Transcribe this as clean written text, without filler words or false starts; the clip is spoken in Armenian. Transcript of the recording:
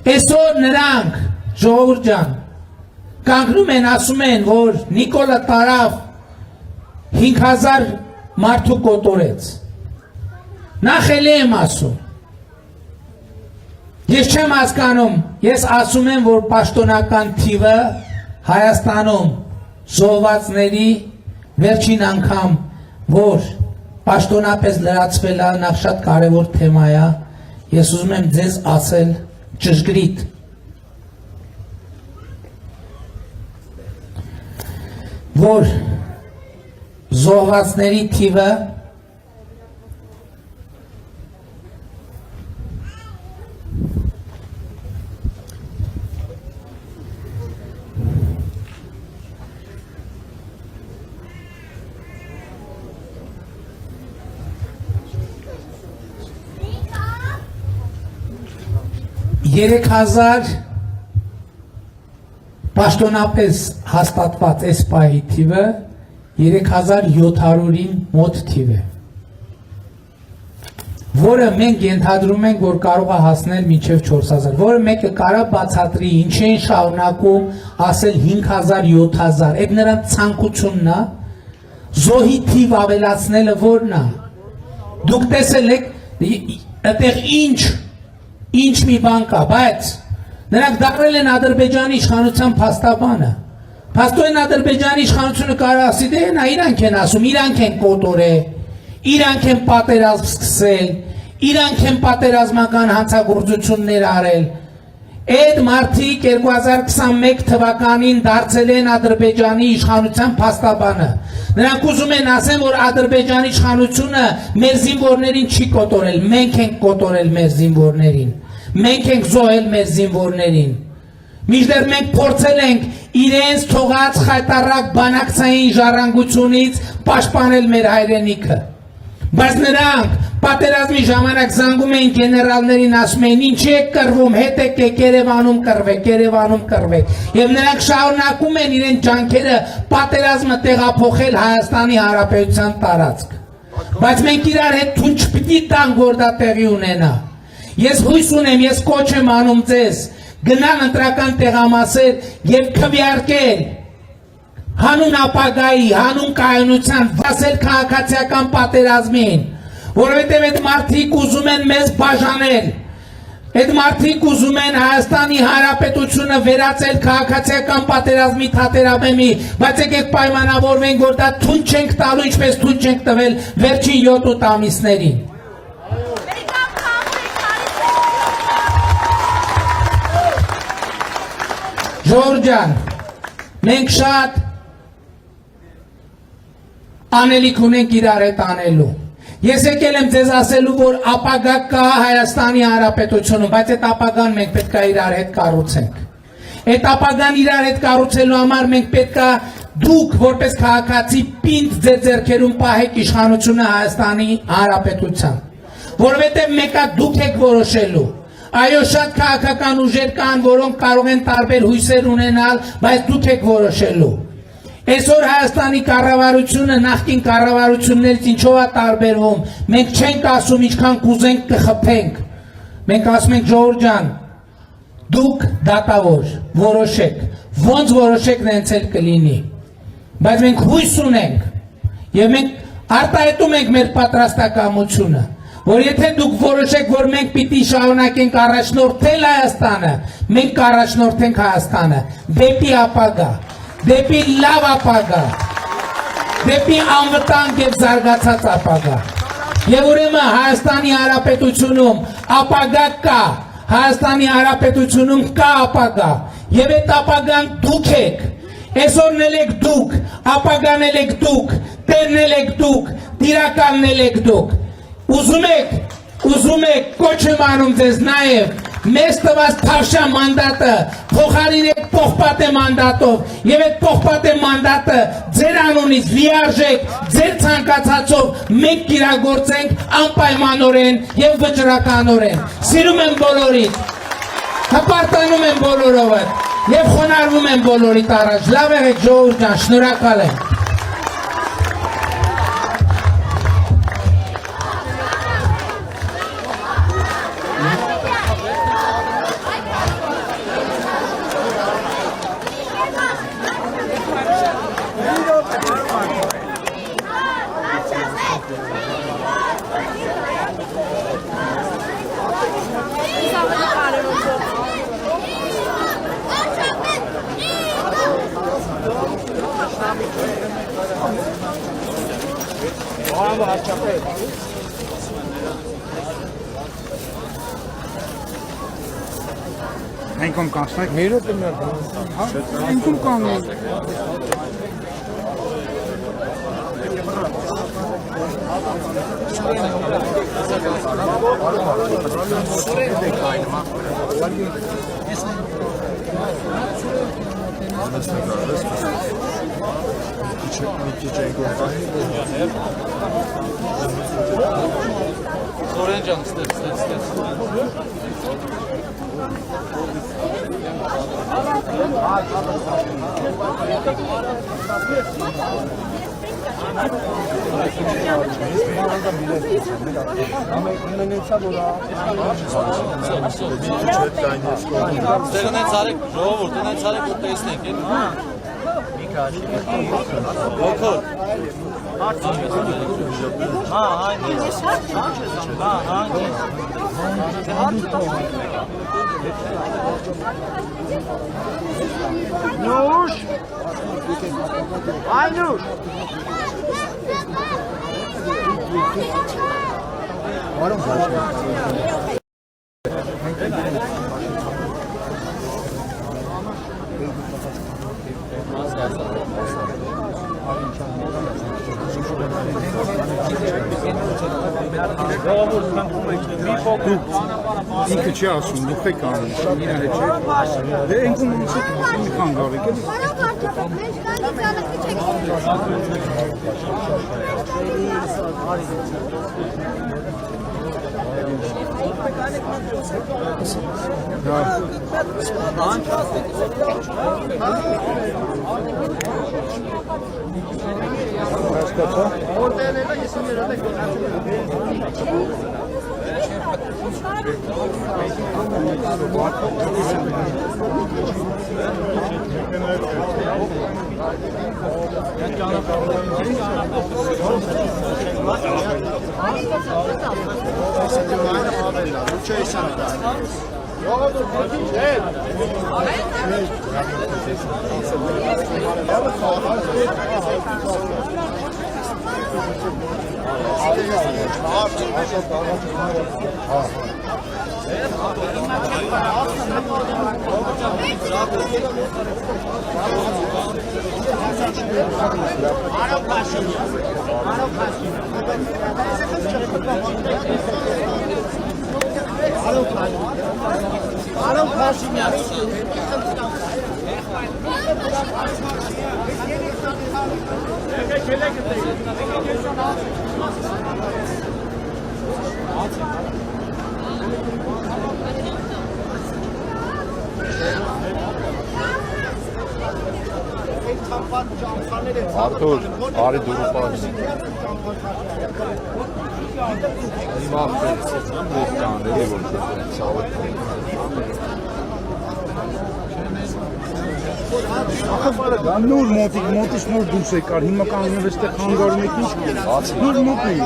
Այսօր նրանք ժողովուրդ ջան կանգնում են ասում են որ Նիկոլը տարավ 5000 մարդու կոտորեց Նախ էլ եմ ասում Ես չեմ հասկանում ես ասում եմ որ պաշտոնական թիվը Հայաստանում զոհվածների վերջին անգամ որ պաշտոնապես լրացվել է նախ շատ կարևոր թեմա է ես ուզում եմ ձեզ ասել ճշգրիտ որ զոհվածների թիվը երեք հազար պաշտոնապես հաստատված այս պահի թիվը 3700-ին մոտ թիվ է որը մենք ենթադրում ենք որ կարող է հասնել մինչև 4000 որը մեկը կարա բացատրի ինչ են շարունակում ասել 5000 7000 այդ նրանց ցանկությունն է զոհի թիվ ավելացնելը որն է դուք տեսել եք այդտեղ ինչ մի բան կա բայց նրանք դառել են Ադրբեջանի իշխանության փաստաբանը Փաստորեն Ադրբեջանի իշխանությունը կարող ասի դե նա իրանք են ասում իրանք են կոտորել իրանք են պատերազմ սկսել իրանք են պատերազմական հանցագործություններ արել այդ մարդիկ 2021 թվականին դարձել են Ադրբեջանի իշխանության փաստաբանը նրանք ուզում են ասեն որ Ադրբեջանի իշխանությունը մեր զինվորներին չի կոտորել մենք ենք կոտորել մեր զինվորներին մենք ենք զոհել մեր զինվորներին Մինչդեռ մենք փորձել ենք իրենց թողած խայտարակ բանակցային ժառանգությունից պաշտպանել մեր հայրենիքը բայց նրանք պատերազմի ժամանակ զանգում էին գեներալներին ասում էին ինչ եք կռվում հետ եկեք Երևանում կռվեք եւ նրանք շարունակում են իրենց ջանքերը պատերազմը տեղափոխել Հայաստանի Հանրապետության տարածք բայց մենք իրար հետ թույլ չպիտի տանք որ դա տեղի ունենա ես հույս ունեմ ես կոչ եմ անում ձեզ գնալ ընտրական տեղամասեր եւ քվեարկել հանուն ապագայի, հանուն կայունության վասել քաղաքացիական պատերազմին, որովհետեւ այդ մարդիկ ուզում են մեզ բաժանել, այդ մարդիկ ուզում են Հայաստանի Հանրապետությունը վերածել քաղաքացիական պատերազմի թատերաբեմի, բայց եկեք պայմանավորվենք, որ դա թույլ չենք տալու, ինչպես թույլ չենք տվել վերջին 7 ամիսներին։ Ժորժան, մենք շատ անելիք ունենք իրար հետ անելու։ Ես եկել եմ ձեզ ասելու, որ ապագա կա Հայաստանի Հանրապետությունում, բայց այդ ապագան մենք պետք է իրար հետ կառուցենք։ Այդ ապագան իրար հետ կառուցելու համար մենք պետք է դուք որպես քաղաքացի պինդ ձեր ձեռքերում պահեք իշխանությունը Հայաստանի Հանրապետության, որովհետև մեկը դուք եք որոշելու։ Այո, շատ քաղաքական ուժեր կան, որոնք կարող են տարբեր հույսեր ունենալ, բայց դուք եք որոշելու։ Այսօր Հայաստանի կառավարությունը նախկին կառավարություններից ինչով է տարբերվում։ Մենք չենք ասում ինչքան կուզենք կխփենք։ Մենք ասում ենք ժողովուրդ ջան, դուք դատավոր որոշեք, ոնց որոշեք նենց էլ կլինի։ Բայց մենք հույս ունենք եւ մենք արտահայտում ենք մեր պատրաստակամությունը։ Որ եթե դուք որոշեք, որ մենք պիտի շարունակենք առաջնորդել Հայաստանը, մենք կառաջնորդենք Հայաստանը դեպի ապագա, դեպի լավ ապագա, դեպի անվտանգ եւ զարգացած ապագա։ Եվ ուրեմն Հայաստանի Հանրապետությունում ապագա կա, Հայաստանի Հանրապետությունում կա ապագա, եւ այդ ապագան դուք եք։ Այսօրն եք դուք, ապագան եք դուք, տերն եք դուք, տիրականն եք դուք։ Ուզում եք կոչ եմ անում ձեզ նաև մեզ տված թավշյա մանդատը փոխարինեք պողպատե մանդատով եւ այդ պողպատե մանդատը ձեր անունից լիարժեք ձեր ցանկացածով մենք կիրագործենք անպայմանորեն եւ վճռականորեն սիրում եմ բոլորիդ հպարտանում եմ բոլորովդ եւ խոնարհվում եմ բոլորիդ առաջ լավ եղեք ժողովուրդ ջան շնորհակալ եմ Enkom kanslijn. Meer op de enkom kan. Sorancan ister. Stellen çarek, Robert, çarek kutlayısın ki. Okur. Ha, aynı. Ha, aynı. Nuş. Aynuş. İlk üçü alsın, bu pek alsın. Yine de çek. Ve en komunu çekin. Şimdi kan gavre gelin. Artur, Ari durup var. Nur motiş nur dulse kar. Հիմա կան universitet խանգարում եք ինչ։ Nur մոտնի։